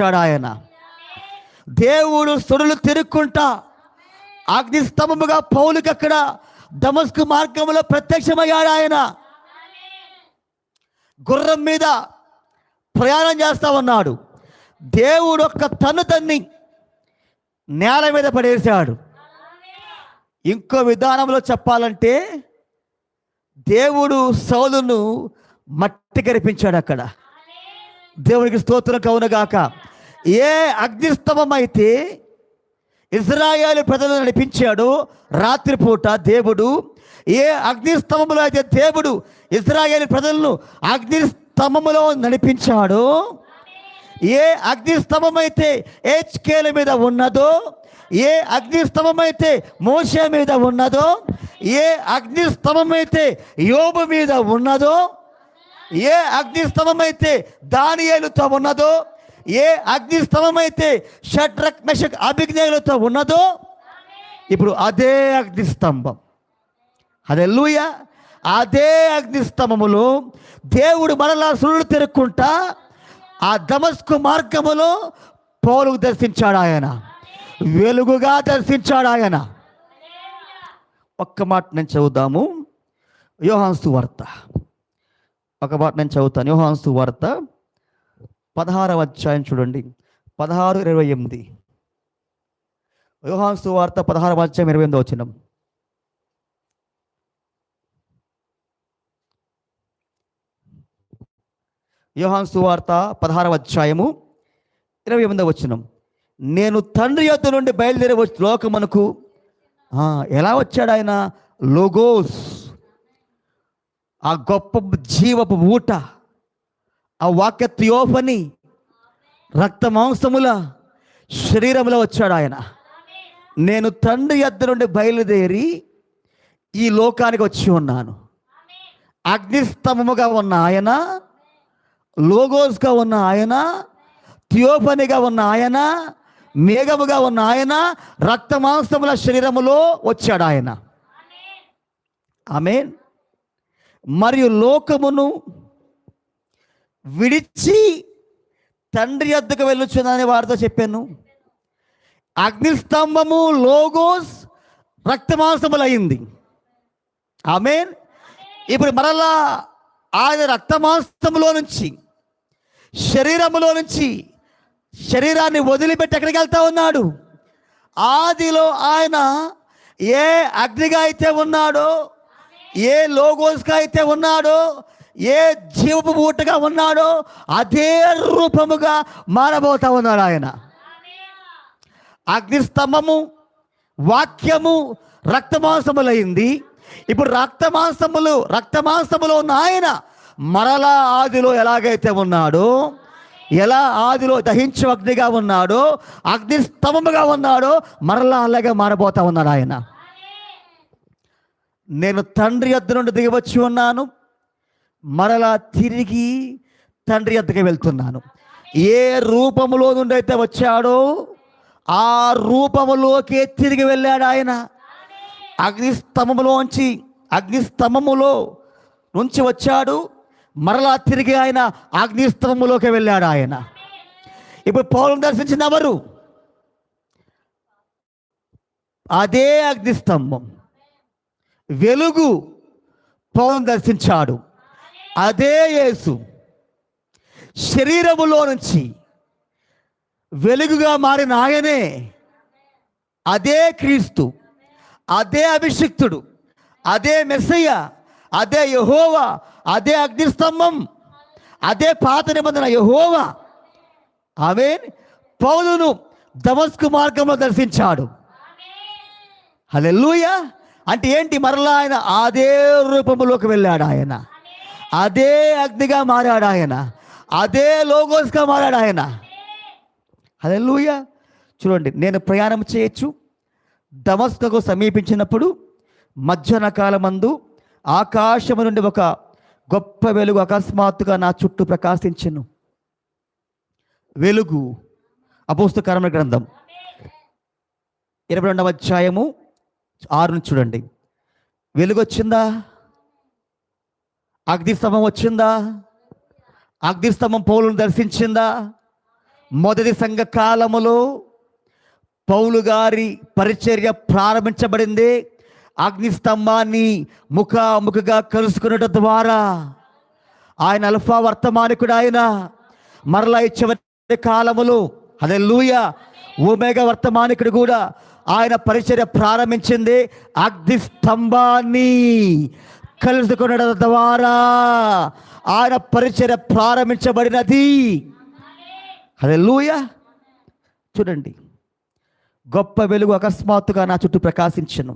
వచ్చాడు ఆయన. దేవుడు సుడులు తిరుక్కుంటా అగ్నిస్తంభముగా పౌలుకి అక్కడ దమస్కు మార్గంలో ప్రత్యక్షమయ్యాడు. ఆయన గుర్రం మీద ప్రయాణం చేస్తా ఉన్నాడు. దేవుడు ఒక్క తన్ని నేల మీద పడేశాడు. ఇంకో విధానంలో చెప్పాలంటే దేవుడు సౌలును మట్టి కరిపించాడు అక్కడ. దేవునికి స్తోత్రం కలుగునుగాక. ఏ అగ్నిస్తంభం అయితే ఇశ్రాయేలు ప్రజలను నడిపించాడు రాత్రిపూట దేవుడు, ఏ అగ్నిస్తంభంలో అయితే దేవుడు ఇశ్రాయేలు ప్రజలను అగ్నిస్తంభములో నడిపించాడో, ఏ అగ్నిస్తంభం అయితే హెచ్కేల మీద ఉన్నదో, ఏ అగ్నిస్తంభం అయితే మోషే మీద ఉన్నదో, ఏ అగ్నిస్తంభం అయితే యోబు మీద ఉన్నదో, ఏ అగ్నిస్తంభం అయితే దానియేలుతో ఉన్నదో, ఏ అగ్నిస్తంభం అయితే షడ్రక్ మెషక్ అబేద్నెగోలతో ఉన్నదో, ఇప్పుడు అదే అగ్నిస్తంభం, హల్లెలూయా, అదే అగ్నిస్తంభములో దేవుడు మరలా సుడులు తిరుక్కుంటా ఆ దమస్కు మార్గములో పౌలుకు దర్శించాడు. ఆయన వెలుగుగా దర్శించాడు. ఆయన ఒక్క మాట నేను చదువుదాము. యోహాను సువార్త ఒక మాట నేను చదువుతాను. యోహాను సువార్త 16వ అధ్యాయం చూడండి, 16:28. యోహాను సువార్త 16వ అధ్యాయం 28వ వచనం. యోహాను సువార్త 16వ అధ్యాయము 28వ వచనం. నేను తండ్రి యొద్ద నుండి బయలుదేరి లోకమునకు ఎలా వచ్చాడు ఆయన? లోగోస్, ఆ గొప్ప జీవపు ఊట, ఆ వాక్య థియోఫనీ, రక్త మాంసముల శరీరంలో వచ్చాడు ఆయన. నేను తండ్రి యొద్ద నుండి బయలుదేరి ఈ లోకానికి వచ్చి ఉన్నాను. అగ్నిస్తంభముగా ఉన్న ఆయన, లోగోస్గా ఉన్న ఆయన, థియోఫనీగా ఉన్న ఆయన, మేఘముగా ఉన్న ఆయన, రక్త మాంసముల శరీరములో వచ్చాడు ఆయన. ఆమేన్. మరియు లోకమును విడిచి తండ్రి యొద్దకు వెళ్ళొచ్చునని వారితో చెప్పాను. అగ్నిస్తంభము లోగోస్ రక్తమాంసములు అయింది. ఆమేన్. ఇప్పుడు మరలా ఆయన రక్తమాంసములో నుంచి, శరీరములో నుంచి శరీరాన్ని వదిలిపెట్టి ఎక్కడికి వెళ్తా ఉన్నాడు? ఆదిలో ఆయన ఏ అగ్నిగా అయితే ఉన్నాడో, ఏ లోగోస్గా అయితే ఉన్నాడో, ఏ జీవపు ఊటగా ఉన్నాడో అదే రూపముగా మారబోతా ఉన్నాడు ఆయన. అగ్నిస్తంభము, వాక్యము రక్తమాంసములైంది. ఇప్పుడు రక్తమాంసములో ఉన్న ఆయన మరలా ఆదిలో ఎలాగైతే ఉన్నాడో, ఎలా ఆదిలో దహించు అగ్నిగా ఉన్నాడో, అగ్నిస్తంభముగా ఉన్నాడో, మరలా అలాగే మారబోతా ఉన్నాడు ఆయన. నేను తండ్రి యొద్ద నుండి దిగివచ్చి ఉన్నాను, మరలా తిరిగి తండ్రి యొద్దకు వెళ్తున్నాను. ఏ రూపములో నుండి అయితే వచ్చాడో ఆ రూపములోకే తిరిగి వెళ్ళాడు ఆయన. అగ్నిస్తంభములో నుంచి వచ్చాడు, మరలా తిరిగి ఆయన అగ్నిస్తంభములోకి వెళ్ళాడు ఆయన. ఇప్పుడు పౌలును దర్శించిన ఎవరు? అదే అగ్నిస్తంభం, వెలుగు పౌలును దర్శించాడు. అదే యేసు శరీరములో నుంచి వెలుగుగా మారిన ఆయనే, అదే క్రీస్తు, అదే అభిషిక్తుడు, అదే మెస్సయ్య, అదే యెహోవా, అదే అగ్నిస్తంభం, అదే పాత నిబంధన యెహోవా. ఆమేన్. పౌలును దమస్కు మార్గంలో దర్శించాడు. హల్లెలూయా. అంటే ఏంటి? మరలా ఆయన అదే రూపంలోకి వెళ్ళాడు ఆయన, అదే అగ్నిగా మారాడు ఆయన, అదే లోగోస్గా మారాడు ఆయన. హల్లెలూయా. చూడండి, నేను ప్రయాణం చేయొచ్చు. దమస్కుకు సమీపించినప్పుడు మధ్యాహ్న కాలమందు ఆకాశము నుండి ఒక గొప్ప వెలుగు అకస్మాత్తుగా నా చుట్టూ ప్రకాశించెను. వెలుగు. అపోస్తల కార్యముల గ్రంథం 22వ అధ్యాయము 6 నుంచి చూడండి. వెలుగు వచ్చిందా? అగ్నిస్తంభం వచ్చిందా? అగ్నిస్తంభం పౌలును దర్శించిందా? మొదటి సంఘ కాలములో పౌలు గారి పరిచర్య ప్రారంభించబడింది అగ్నిస్తంభాన్ని ముఖాముఖిగా కలుసుకున్నట ద్వారా. ఆయన అల్ఫా వర్తమానికుడు. ఆయన మరలా ఈ చివరి కాలములో హల్లెలూయా ఓమేగా వర్తమానికుడు కూడా ఆయన పరిచర్య ప్రారంభించింది అగ్నిస్తంభాన్ని కలుసుకున్నట ద్వారా. ఆయన పరిచర్య ప్రారంభించబడినది. హల్లెలూయా. చూడండి, గొప్ప వెలుగు అకస్మాత్తుగా నా చుట్టూ ప్రకాశించను.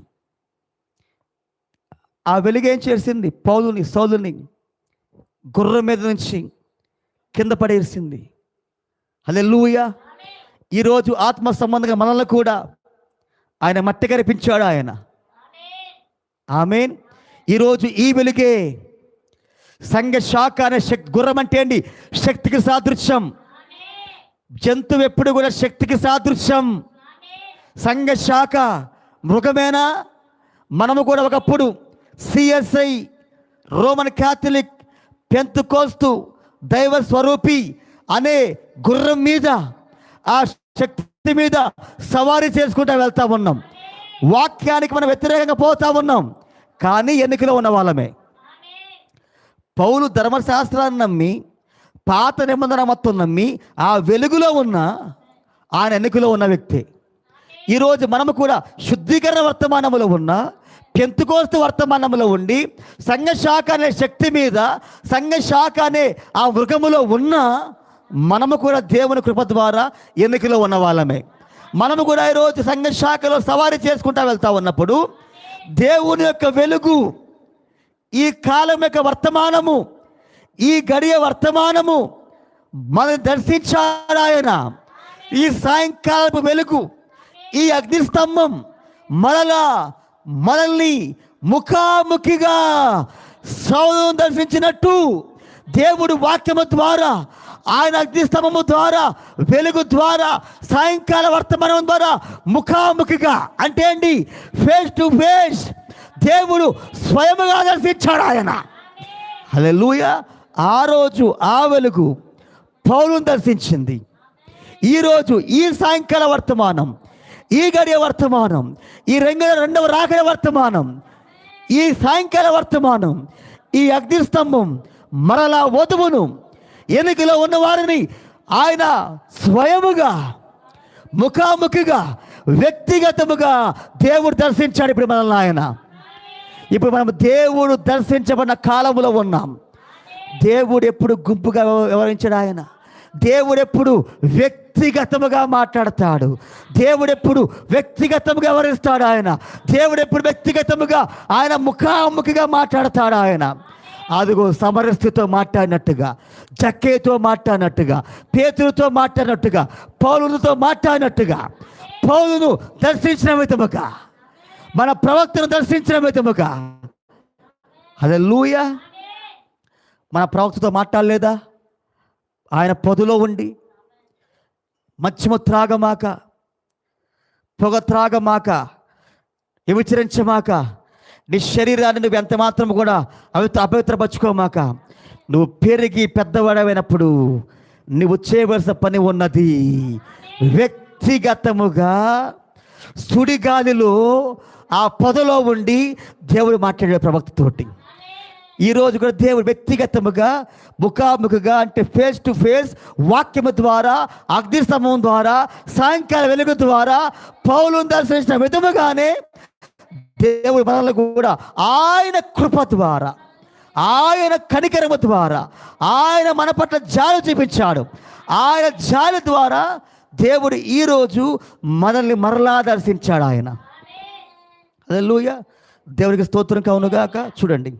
ఆ వెలుగు ఏం చేసింది? సౌలుని గుర్రం మీద నుంచి కింద పడేసింది. హల్లెలూయా. ఈరోజు ఆత్మ సంబంధంగా మనల్ని కూడా ఆయన మట్టి కనిపించాడు. ఆయన ఆమేన్. ఈరోజు ఈ వెలుగే సంఘ శాఖ అనే గుర్రం అంటే అండి శక్తికి సాదృశ్యం. జంతువు ఎప్పుడు కూడా శక్తికి సాదృశ్యం. సంఘ శాఖ మృగమేనా? మనము కూడా ఒకప్పుడు సిఎస్ఐ, రోమన్ క్యాథలిక్, పెంతెకోస్తు, దైవ స్వరూపి అనే గుర్రం మీద, ఆ శక్తి మీద సవారీ చేసుకుంటూ వెళ్తా ఉన్నాం. వాక్యానికి మనం వ్యతిరేకంగా పోతా ఉన్నాం, కానీ ఎన్నికలో ఉన్న వాళ్ళమే. పౌలు ధర్మశాస్త్రాన్ని నమ్మి, పాత నిబంధన మొత్తం నమ్మి, ఆ వెలుగులో ఉన్న ఆయన ఎన్నికలో ఉన్న వ్యక్తి. ఈరోజు మనము కూడా శుద్ధీకరణ వర్తమానములో ఉన్న, పెంతెకోస్తు వర్తమానంలో ఉండి, సంఘ శాఖ అనే శక్తి మీద, సంఘ శాఖ అనే ఆ మృగములో ఉన్న మనము కూడా దేవుని కృప ద్వారా ఎన్నికలో ఉన్న వాళ్ళమే. మనము కూడా ఈరోజు సంఘ శాఖలో సవారీ చేసుకుంటూ వెళ్తా ఉన్నప్పుడు దేవుని యొక్క వెలుగు, ఈ కాలం యొక్క వర్తమానము, ఈ గడియ వర్తమానము మనం దర్శించాడు ఆయన. ఈ సాయంకాలపు వెలుగు, ఈ అగ్నిస్తంభం మనల్ని ముఖాముఖిగా సౌలును దర్శించినట్టు దేవుడు వాక్యము ద్వారా, ఆయన అగ్నిస్తంభము ద్వారా, వెలుగు ద్వారా, సాయంకాల వర్తమానం ద్వారా ముఖాముఖిగా అంటే అండి ఫేస్ టు ఫేస్ దేవుడు స్వయముగా దర్శించాడు ఆయన. హల్లెలూయా. ఆ రోజు ఆ వెలుగు పౌలును దర్శించింది. ఈరోజు ఈ సాయంకాల వర్తమానం, ఈ గడియ వర్తమానం, ఈ రెండవ రాకడ వర్తమానం, ఈ సాయంకాల వర్తమానం, ఈ అగ్నిస్తంభం మరలా వధువును, ఎన్నికలో ఉన్నవారిని ఆయన స్వయముగా ముఖాముఖిగా వ్యక్తిగతముగా దేవుడు దర్శించాడు. ఇప్పుడు మనల్ని ఆయన, ఇప్పుడు మనం దేవుడు దర్శించబడిన కాలంలో ఉన్నాం. దేవుడు ఎప్పుడు గుంపుగా వ్యవహరించాడు ఆయన. దేవుడు ఎప్పుడు వ్యక్తిగతముగా మాట్లాడతాడు. దేవుడు ఎప్పుడు వ్యక్తిగతముగా వ్యవహరిస్తాడు ఆయన. దేవుడు ఎప్పుడు వ్యక్తిగతముగా ఆయన ముఖాముఖిగా మాట్లాడతాడు ఆయన. అదిగో సమరస్తితో మాట్లాడినట్టుగా, జక్కేతో మాట్లాడినట్టుగా, పేతురుతో మాట్లాడినట్టుగా, పౌలుతో మాట్లాడినట్టుగా, పౌలును దర్శించిన విధముగా, మన ప్రవక్తను దర్శించిన విధముగా. హల్లెలూయా. మన ప్రవక్తతో మాట్లాడలేదా? ఆయన పొదలో ఉండి మద్యము త్రాగమాక, పొగ త్రాగమాక, వ్యభిచరించమాక, నీ శరీరాన్ని నువ్వు ఎంత మాత్రం కూడా అపవిత్రపరచుకోమాక, నువ్వు పెరిగి పెద్దవాడమైనప్పుడు నువ్వు చేయవలసిన పని ఉన్నది. వ్యక్తిగతముగా సుడిగాలిలో ఆ పొదలో ఉండి దేవుడు మాట్లాడే ప్రవక్తతోటి. ఈరోజు కూడా దేవుడు వ్యక్తిగతముగా ముఖాముఖిగా అంటే ఫేస్ టు ఫేస్ వాక్యము ద్వారా, అగ్నిస్తంభం ద్వారా, సాయంకాల వెలుగు ద్వారా పౌలును దర్శించిన విధముగానే దేవుడు మనల్ని కూడా ఆయన కృప ద్వారా, ఆయన కనికరము ద్వారా, ఆయన మన పట్ల జాలి చూపించాడు. ఆయన జాలి ద్వారా దేవుడు ఈరోజు మనల్ని మరలా దర్శించాడు ఆయన. హల్లెలూయా. దేవునికి స్తోత్రం కలుగునుగాక. చూడండి,